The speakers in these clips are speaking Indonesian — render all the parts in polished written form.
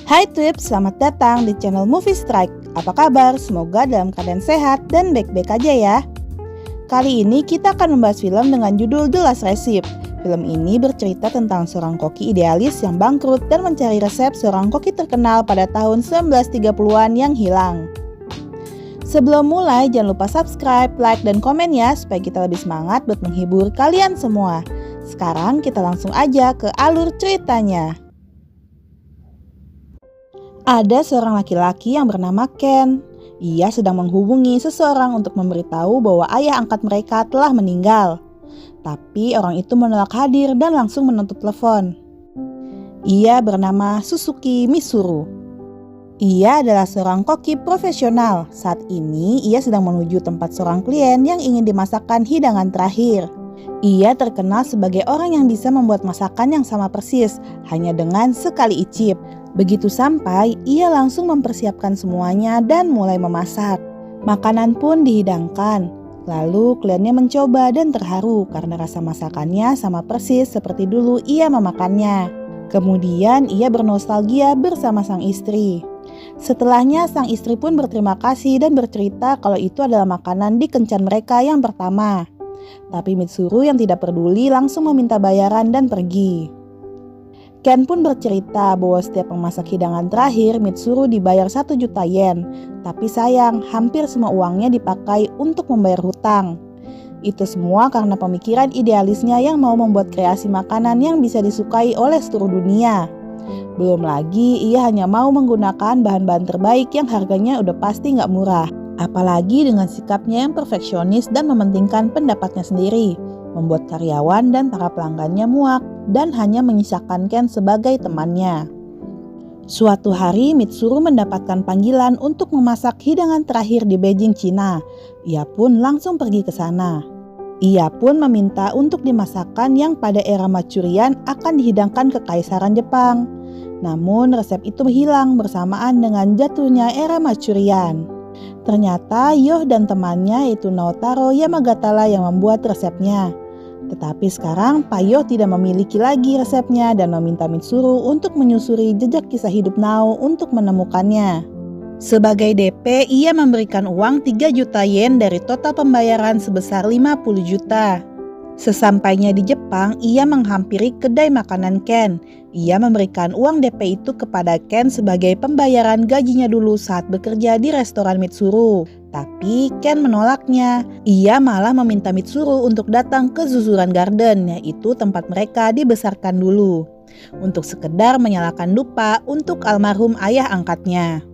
Hai Trips, selamat datang di channel Movie Strike. Apa kabar? Semoga dalam keadaan sehat dan baik-baik aja ya. Kali ini kita akan membahas film dengan judul The Last Recipe. Film ini bercerita tentang seorang koki idealis yang bangkrut dan mencari resep seorang koki terkenal pada tahun 1930-an yang hilang. Sebelum mulai, jangan lupa subscribe, like, dan komen ya supaya kita lebih semangat buat menghibur kalian semua. Sekarang kita langsung aja ke alur ceritanya. Ada seorang laki-laki yang bernama Ken. Ia sedang menghubungi seseorang untuk memberitahu bahwa ayah angkat mereka telah meninggal. Tapi orang itu menolak hadir dan langsung menutup telepon. Ia bernama Suzuki Mitsuru. Ia adalah seorang koki profesional. Saat ini ia sedang menuju tempat seorang klien yang ingin dimasakkan hidangan terakhir. Ia terkenal sebagai orang yang bisa membuat masakan yang sama persis, hanya dengan sekali icip. Begitu sampai, ia langsung mempersiapkan semuanya dan mulai memasak. Makanan pun dihidangkan. Lalu kliennya mencoba dan terharu karena rasa masakannya sama persis seperti dulu ia memakannya. Kemudian ia bernostalgia bersama sang istri. Setelahnya sang istri pun berterima kasih dan bercerita kalau itu adalah makanan di kencan mereka yang pertama. Tapi Mitsuru yang tidak peduli langsung meminta bayaran dan pergi. Ken pun bercerita bahwa setiap memasak hidangan terakhir Mitsuru dibayar 1 juta yen. Tapi sayang, hampir semua uangnya dipakai untuk membayar hutang. Itu semua karena pemikiran idealisnya yang mau membuat kreasi makanan yang bisa disukai oleh seluruh dunia. Belum lagi ia hanya mau menggunakan bahan-bahan terbaik yang harganya udah pasti gak murah. Apalagi dengan sikapnya yang perfeksionis dan mementingkan pendapatnya sendiri, membuat karyawan dan para pelanggannya muak dan hanya menyisakan Ken sebagai temannya. Suatu hari Mitsuru mendapatkan panggilan untuk memasak hidangan terakhir di Beijing, Cina. Ia pun langsung pergi ke sana. Ia pun meminta untuk dimasakkan yang pada era Manchurian akan dihidangkan ke Kekaisaran Jepang. Namun resep itu hilang bersamaan dengan jatuhnya era Manchurian. Ternyata Yoh dan temannya yaitu Naotaro Yamagatala yang membuat resepnya. Tetapi sekarang Pak Yoh tidak memiliki lagi resepnya dan meminta Mitsuru untuk menyusuri jejak kisah hidup Nao untuk menemukannya. Sebagai DP, ia memberikan uang 3 juta yen dari total pembayaran sebesar 50 juta. Sesampainya di Jepang, ia menghampiri kedai makanan Ken. Ia memberikan uang DP itu kepada Ken sebagai pembayaran gajinya dulu saat bekerja di restoran Mitsuru. Tapi Ken menolaknya. Ia malah meminta Mitsuru untuk datang ke Zuzuran Garden, yaitu tempat mereka dibesarkan dulu, untuk sekedar menyalakan dupa untuk almarhum ayah angkatnya.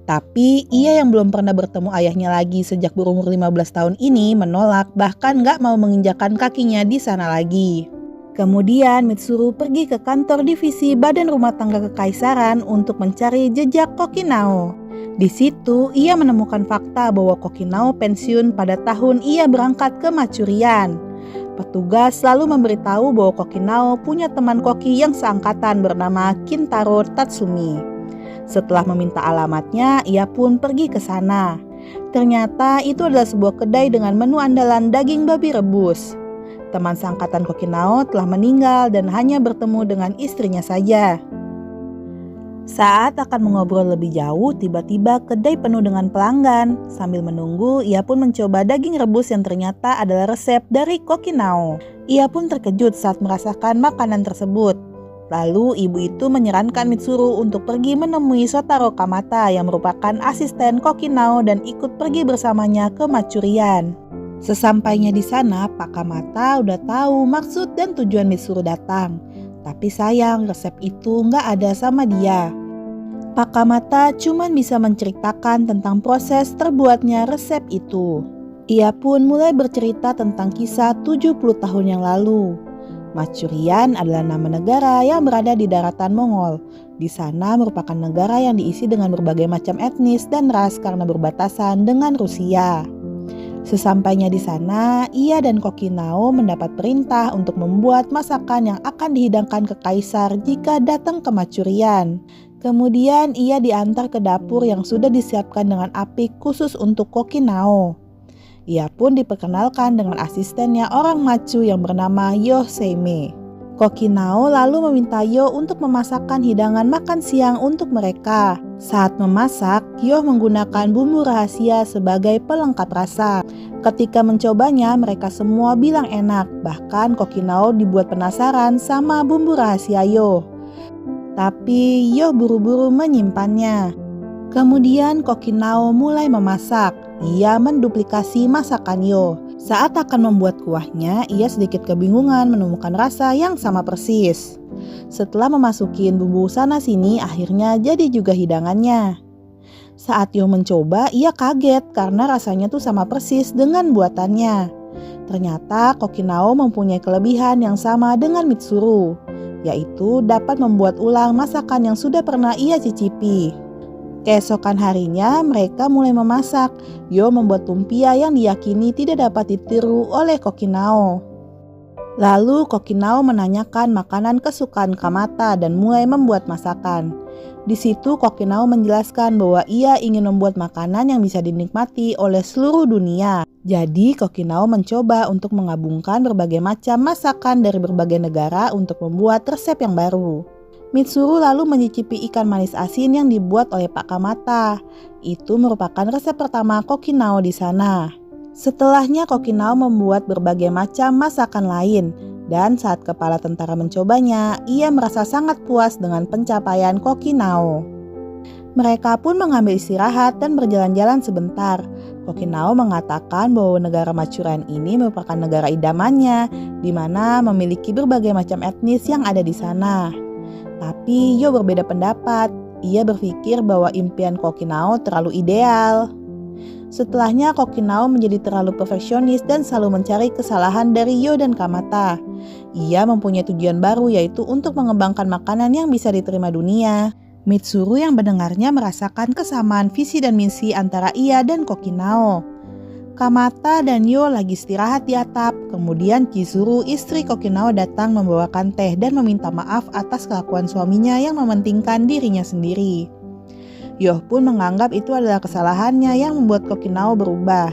Tapi ia yang belum pernah bertemu ayahnya lagi sejak berumur 15 tahun ini menolak, bahkan gak mau menginjakan kakinya di sana lagi. Kemudian Mitsuru pergi ke kantor divisi Badan Rumah Tangga Kekaisaran untuk mencari jejak Koki Nao. Di situ ia menemukan fakta bahwa Koki Nao pensiun pada tahun ia berangkat ke Manchurian. Petugas selalu memberitahu bahwa Koki Nao punya teman koki yang seangkatan bernama Kintaro Tatsumi. Setelah meminta alamatnya, ia pun pergi ke sana. Ternyata itu adalah sebuah kedai dengan menu andalan daging babi rebus. Teman seangkatan Koki Nao telah meninggal dan hanya bertemu dengan istrinya saja. Saat akan mengobrol lebih jauh, tiba-tiba kedai penuh dengan pelanggan. Sambil menunggu, ia pun mencoba daging rebus yang ternyata adalah resep dari Koki Nao. Ia pun terkejut saat merasakan makanan tersebut. Lalu ibu itu menyarankan Mitsuru untuk pergi menemui Shotaro Kamata yang merupakan asisten Koki Nao dan ikut pergi bersamanya ke Manchurian. Sesampainya di sana, Pak Kamata udah tahu maksud dan tujuan Mitsuru datang. Tapi sayang, resep itu nggak ada sama dia. Pak Kamata cuma bisa menceritakan tentang proses terbuatnya resep itu. Ia pun mulai bercerita tentang kisah 70 tahun yang lalu. Manchurian adalah nama negara yang berada di daratan Mongol. Di sana merupakan negara yang diisi dengan berbagai macam etnis dan ras karena berbatasan dengan Rusia. Sesampainya di sana, ia dan Koki Nao mendapat perintah untuk membuat masakan yang akan dihidangkan ke kaisar jika datang ke Manchurian. Kemudian ia diantar ke dapur yang sudah disiapkan dengan apik khusus untuk Koki Nao. Ia pun diperkenalkan dengan asistennya orang Machu yang bernama Yoh Seime. Kokinao lalu meminta Yo untuk memasakkan hidangan makan siang untuk mereka. Saat memasak, Yo menggunakan bumbu rahasia sebagai pelengkap rasa. Ketika mencobanya, mereka semua bilang enak. Bahkan Kokinao dibuat penasaran sama bumbu rahasia Yo. Tapi Yo buru-buru menyimpannya. Kemudian Kokinao mulai memasak. Ia menduplikasi masakan Yo. Saat akan membuat kuahnya, ia sedikit kebingungan menemukan rasa yang sama persis. Setelah memasukin bumbu sana-sini, akhirnya jadi juga hidangannya. Saat Yo mencoba, ia kaget karena rasanya tuh sama persis dengan buatannya. Ternyata Kokinao mempunyai kelebihan yang sama dengan Mitsuru, yaitu dapat membuat ulang masakan yang sudah pernah ia cicipi. Keesokan harinya mereka mulai memasak. Yo membuat lumpia yang diyakini tidak dapat ditiru oleh Kokinao. Lalu Kokinao menanyakan makanan kesukaan Kamata dan mulai membuat masakan. Di situ Kokinao menjelaskan bahwa ia ingin membuat makanan yang bisa dinikmati oleh seluruh dunia. Jadi Kokinao mencoba untuk menggabungkan berbagai macam masakan dari berbagai negara untuk membuat resep yang baru. Mitsuru lalu mencicipi ikan manis asin yang dibuat oleh Pak Kamata. Itu merupakan resep pertama Kokinao di sana. Setelahnya Kokinao membuat berbagai macam masakan lain. Dan saat kepala tentara mencobanya, ia merasa sangat puas dengan pencapaian Kokinao. Mereka pun mengambil istirahat dan berjalan-jalan sebentar. Kokinao mengatakan bahwa negara Machuran ini merupakan negara idamannya, di mana memiliki berbagai macam etnis yang ada di sana. Tapi Yo berbeda pendapat. Ia berpikir bahwa impian Kokinao terlalu ideal. Setelahnya Kokinao menjadi terlalu perfeksionis dan selalu mencari kesalahan dari Yo dan Kamata. Ia mempunyai tujuan baru, yaitu untuk mengembangkan makanan yang bisa diterima dunia. Mitsuru yang mendengarnya merasakan kesamaan visi dan misi antara ia dan Kokinao. Kamata dan Yo lagi istirahat di atap. Kemudian Chizuru, istri Kokinao, datang membawakan teh dan meminta maaf atas kelakuan suaminya yang mementingkan dirinya sendiri. Yo pun menganggap itu adalah kesalahannya yang membuat Kokinao berubah.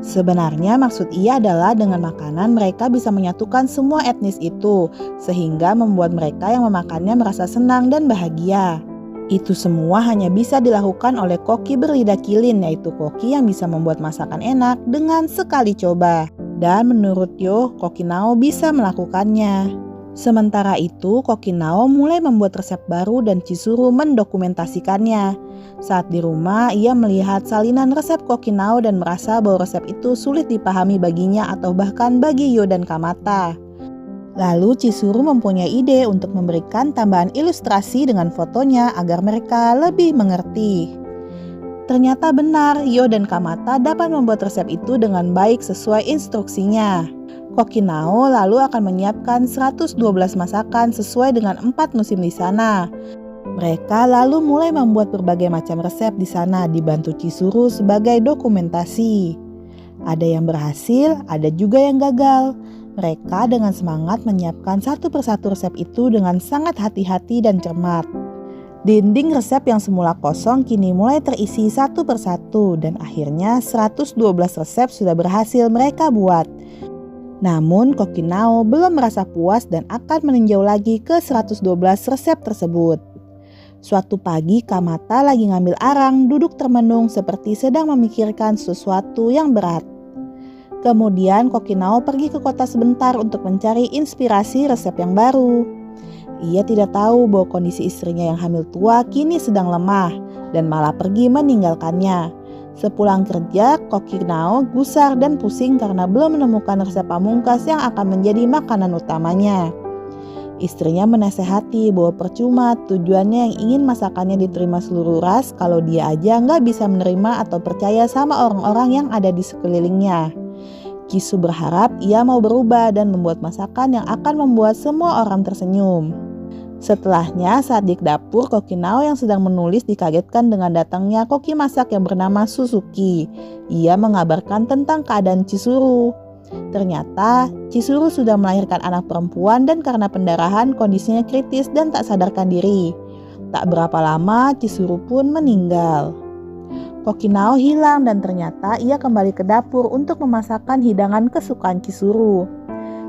Sebenarnya maksud ia adalah dengan makanan mereka bisa menyatukan semua etnis itu, sehingga membuat mereka yang memakannya merasa senang dan bahagia. Itu semua hanya bisa dilakukan oleh koki berlidah kilin, yaitu koki yang bisa membuat masakan enak dengan sekali coba. Dan menurut Yo, Kokinao bisa melakukannya. Sementara itu, Kokinao mulai membuat resep baru dan Chizuru mendokumentasikannya. Saat di rumah, ia melihat salinan resep Kokinao dan merasa bahwa resep itu sulit dipahami baginya atau bahkan bagi Yo dan Kamata. Lalu Chizuru mempunyai ide untuk memberikan tambahan ilustrasi dengan fotonya agar mereka lebih mengerti. Ternyata benar, Yo dan Kamata dapat membuat resep itu dengan baik sesuai instruksinya. Kokinao lalu akan menyiapkan 112 masakan sesuai dengan 4 musim di sana. Mereka lalu mulai membuat berbagai macam resep di sana dibantu Chizuru sebagai dokumentasi. Ada yang berhasil, ada juga yang gagal. Mereka dengan semangat menyiapkan satu persatu resep itu dengan sangat hati-hati dan cermat. Dinding resep yang semula kosong kini mulai terisi satu persatu dan akhirnya 112 resep sudah berhasil mereka buat. Namun Kokinao belum merasa puas dan akan meninjau lagi ke 112 resep tersebut. Suatu pagi Kamata lagi ngambil arang duduk termenung seperti sedang memikirkan sesuatu yang berat. Kemudian Kokinao pergi ke kota sebentar untuk mencari inspirasi resep yang baru. Ia tidak tahu bahwa kondisi istrinya yang hamil tua kini sedang lemah dan malah pergi meninggalkannya. Sepulang kerja, Kokinao gusar dan pusing karena belum menemukan resep pamungkas yang akan menjadi makanan utamanya. Istrinya menasehati bahwa percuma tujuannya yang ingin masakannya diterima seluruh ras kalau dia aja nggak bisa menerima atau percaya sama orang-orang yang ada di sekelilingnya. Kisu berharap ia mau berubah dan membuat masakan yang akan membuat semua orang tersenyum. Setelahnya, saat di dapur, Kokinao yang sedang menulis dikagetkan dengan datangnya koki masak yang bernama Suzuki. Ia mengabarkan tentang keadaan Chizuru. Ternyata, Chizuru sudah melahirkan anak perempuan dan karena pendarahan kondisinya kritis dan tak sadarkan diri. Tak berapa lama, Chizuru pun meninggal. Kokinao hilang dan ternyata ia kembali ke dapur untuk memasakkan hidangan kesukaan Chizuru.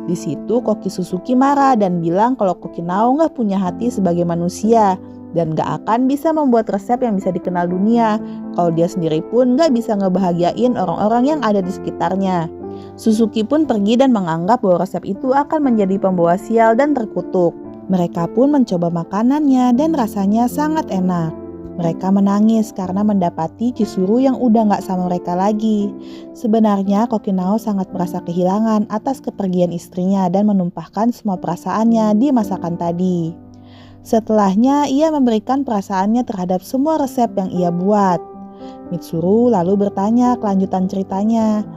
Di situ Koki Suzuki marah dan bilang kalau Kokinao nggak punya hati sebagai manusia dan nggak akan bisa membuat resep yang bisa dikenal dunia kalau dia sendiri pun nggak bisa ngebahagiain orang-orang yang ada di sekitarnya. Suzuki pun pergi dan menganggap bahwa resep itu akan menjadi pembawa sial dan terkutuk. Mereka pun mencoba makanannya dan rasanya sangat enak. Mereka menangis karena mendapati Chizuru yang udah gak sama mereka lagi. Sebenarnya Kokinao sangat merasa kehilangan atas kepergian istrinya dan menumpahkan semua perasaannya di masakan tadi. Setelahnya ia memberikan perasaannya terhadap semua resep yang ia buat. Mitsuru lalu bertanya kelanjutan ceritanya.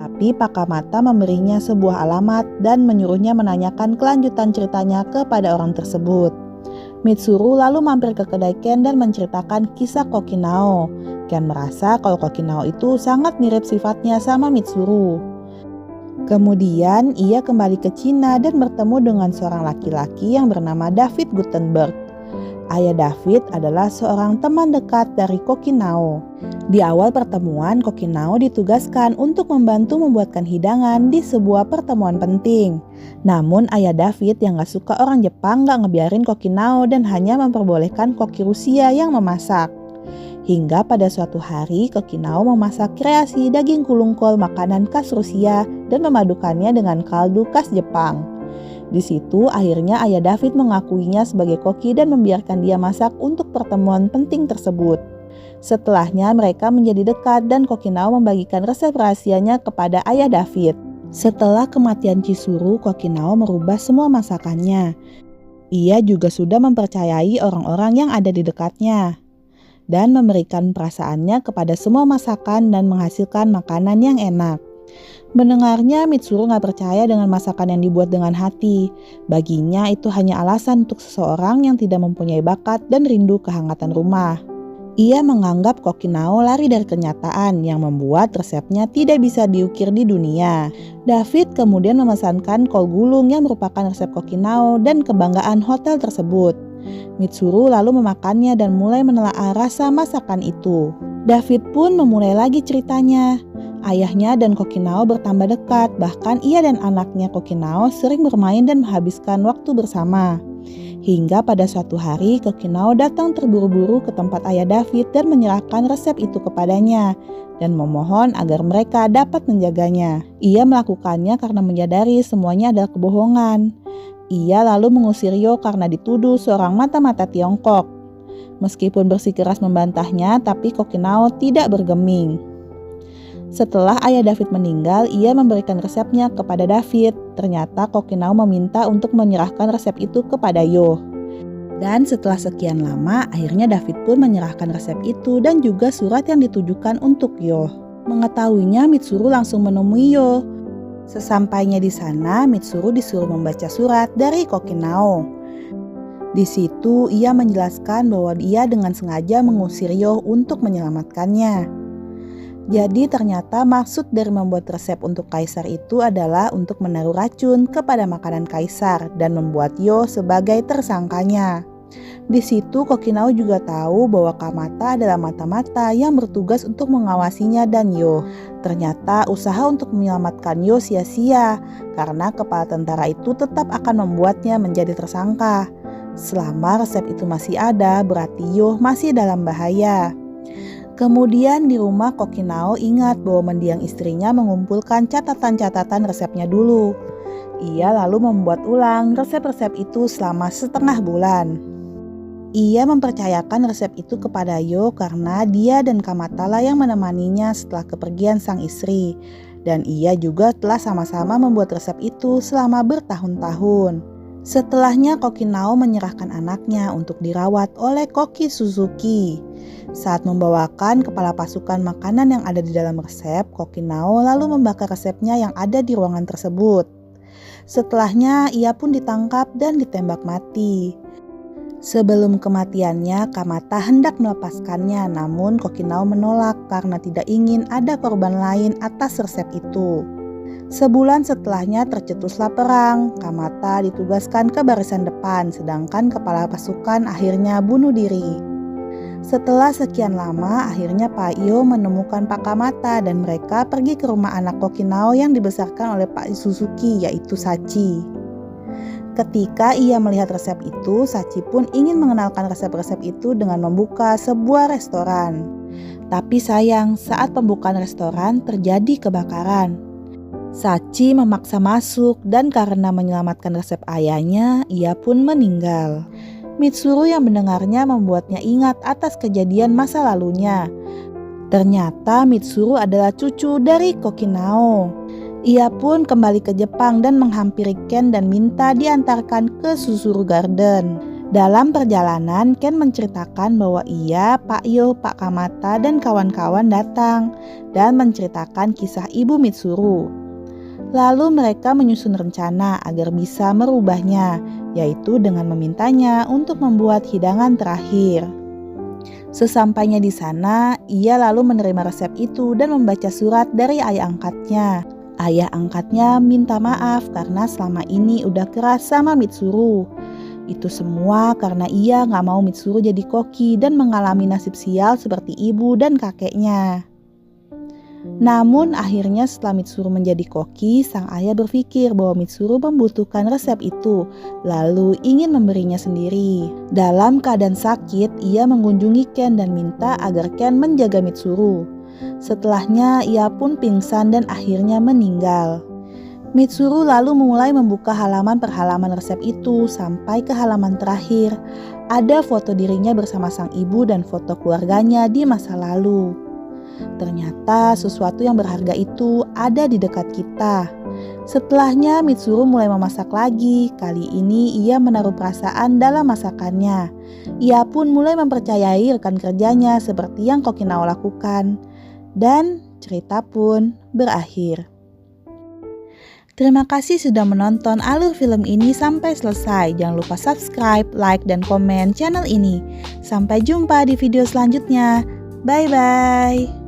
Tapi Pak Kamata memberinya sebuah alamat dan menyuruhnya menanyakan kelanjutan ceritanya kepada orang tersebut. Mitsuru lalu mampir ke kedai Ken dan menceritakan kisah Kokinao. Ken merasa kalau Kokinao itu sangat mirip sifatnya sama Mitsuru. Kemudian ia kembali ke Cina dan bertemu dengan seorang laki-laki yang bernama David Gutenberg. Ayah David adalah seorang teman dekat dari Kokinao. Di awal pertemuan, Kokinao ditugaskan untuk membantu membuatkan hidangan di sebuah pertemuan penting. Namun ayah David yang gak suka orang Jepang gak ngebiarin Kokinao dan hanya memperbolehkan koki Rusia yang memasak. Hingga pada suatu hari Kokinao memasak kreasi daging kulungkol makanan khas Rusia dan memadukannya dengan kaldu khas Jepang. Di situ akhirnya ayah David mengakuinya sebagai koki dan membiarkan dia masak untuk pertemuan penting tersebut. Setelahnya mereka menjadi dekat dan Kokinao membagikan resep rahasianya kepada ayah David. Setelah kematian Chizuru, Kokinao merubah semua masakannya. Ia juga sudah mempercayai orang-orang yang ada di dekatnya dan memberikan perasaannya kepada semua masakan dan menghasilkan makanan yang enak. Mendengarnya, Mitsuru gak percaya dengan masakan yang dibuat dengan hati. Baginya itu hanya alasan untuk seseorang yang tidak mempunyai bakat dan rindu kehangatan rumah. Ia menganggap Kokinao lari dari kenyataan yang membuat resepnya tidak bisa diukir di dunia. David kemudian memesankan kol gulung yang merupakan resep Kokinao dan kebanggaan hotel tersebut. Mitsuru lalu memakannya dan mulai menelaah rasa masakan itu. David pun memulai lagi ceritanya. Ayahnya dan Kokinao bertambah dekat, bahkan ia dan anaknya Kokinao sering bermain dan menghabiskan waktu bersama. Hingga pada suatu hari Kokinao datang terburu-buru ke tempat ayah David dan menyerahkan resep itu kepadanya dan memohon agar mereka dapat menjaganya. Ia melakukannya karena menyadari semuanya adalah kebohongan. Ia lalu mengusir Yo karena dituduh seorang mata-mata Tiongkok. Meskipun bersikeras membantahnya, tapi Kokinao tidak bergeming. Setelah ayah David meninggal, ia memberikan resepnya kepada David. Ternyata Kokinao meminta untuk menyerahkan resep itu kepada Yo. Dan setelah sekian lama, akhirnya David pun menyerahkan resep itu dan juga surat yang ditujukan untuk Yo. Mengetahuinya, Mitsuru langsung menemui Yo. Sesampainya di sana, Mitsuru disuruh membaca surat dari Kokinao. Di situ ia menjelaskan bahwa ia dengan sengaja mengusir Yo untuk menyelamatkannya. Jadi ternyata maksud dari membuat resep untuk kaisar itu adalah untuk menaruh racun kepada makanan kaisar dan membuat Yo sebagai tersangkanya. Di situ Kokinao juga tahu bahwa Kamata adalah mata-mata yang bertugas untuk mengawasinya dan Yo. Ternyata usaha untuk menyelamatkan Yo sia-sia karena kepala tentara itu tetap akan membuatnya menjadi tersangka. Selama resep itu masih ada, berarti Yo masih dalam bahaya. Kemudian di rumah Kokinao ingat bahwa mendiang istrinya mengumpulkan catatan-catatan resepnya dulu. Ia lalu membuat ulang resep-resep itu selama setengah bulan. Ia mempercayakan resep itu kepada Yo karena dia dan Kamata lah yang menemaninya setelah kepergian sang istri. Dan ia juga telah sama-sama membuat resep itu selama bertahun-tahun. Setelahnya Kokinao menyerahkan anaknya untuk dirawat oleh Koki Suzuki. Saat membawakan kepala pasukan makanan yang ada di dalam resep, Kokinao lalu membakar resepnya yang ada di ruangan tersebut. Setelahnya ia pun ditangkap dan ditembak mati. Sebelum kematiannya, Kamata hendak melepaskannya, namun Kokinao menolak karena tidak ingin ada korban lain atas resep itu. Sebulan setelahnya tercetuslah perang. Kamata ditugaskan ke barisan depan, sedangkan kepala pasukan akhirnya bunuh diri. Setelah sekian lama, akhirnya Pak Iyo menemukan Pak Kamata dan mereka pergi ke rumah anak Kokinao yang dibesarkan oleh Pak Suzuki, yaitu Sachi. Ketika ia melihat resep itu, Sachi pun ingin mengenalkan resep-resep itu dengan membuka sebuah restoran. Tapi sayang, saat pembukaan restoran terjadi kebakaran. Sachi memaksa masuk dan karena menyelamatkan resep ayahnya, ia pun meninggal. Mitsuru yang mendengarnya membuatnya ingat atas kejadian masa lalunya. Ternyata Mitsuru adalah cucu dari Kokinao. Ia pun kembali ke Jepang dan menghampiri Ken dan minta diantarkan ke Susuru Garden. Dalam perjalanan, Ken menceritakan bahwa ia, Pak Iyo, Pak Kamata, dan kawan-kawan datang dan menceritakan kisah ibu Mitsuru. Lalu mereka menyusun rencana agar bisa merubahnya, yaitu dengan memintanya untuk membuat hidangan terakhir. Sesampainya di sana, ia lalu menerima resep itu dan membaca surat dari ayah angkatnya. Ayah angkatnya minta maaf karena selama ini udah keras sama Mitsuru. Itu semua karena ia gak mau Mitsuru jadi koki dan mengalami nasib sial seperti ibu dan kakeknya. Namun akhirnya setelah Mitsuru menjadi koki, sang ayah berpikir bahwa Mitsuru membutuhkan resep itu, lalu ingin memberinya sendiri. Dalam keadaan sakit, ia mengunjungi Ken dan minta agar Ken menjaga Mitsuru. Setelahnya ia pun pingsan dan akhirnya meninggal. Mitsuru lalu mulai membuka halaman per halaman resep itu sampai ke halaman terakhir. Ada foto dirinya bersama sang ibu dan foto keluarganya di masa lalu. Ternyata sesuatu yang berharga itu ada di dekat kita. Setelahnya Mitsuru mulai memasak lagi. Kali ini ia menaruh perasaan dalam masakannya. Ia pun mulai mempercayai rekan kerjanya seperti yang Kokinao lakukan. Dan cerita pun berakhir. Terima kasih sudah menonton alur film ini sampai selesai. Jangan lupa subscribe, like, dan komen channel ini. Sampai jumpa di video selanjutnya. Bye-bye.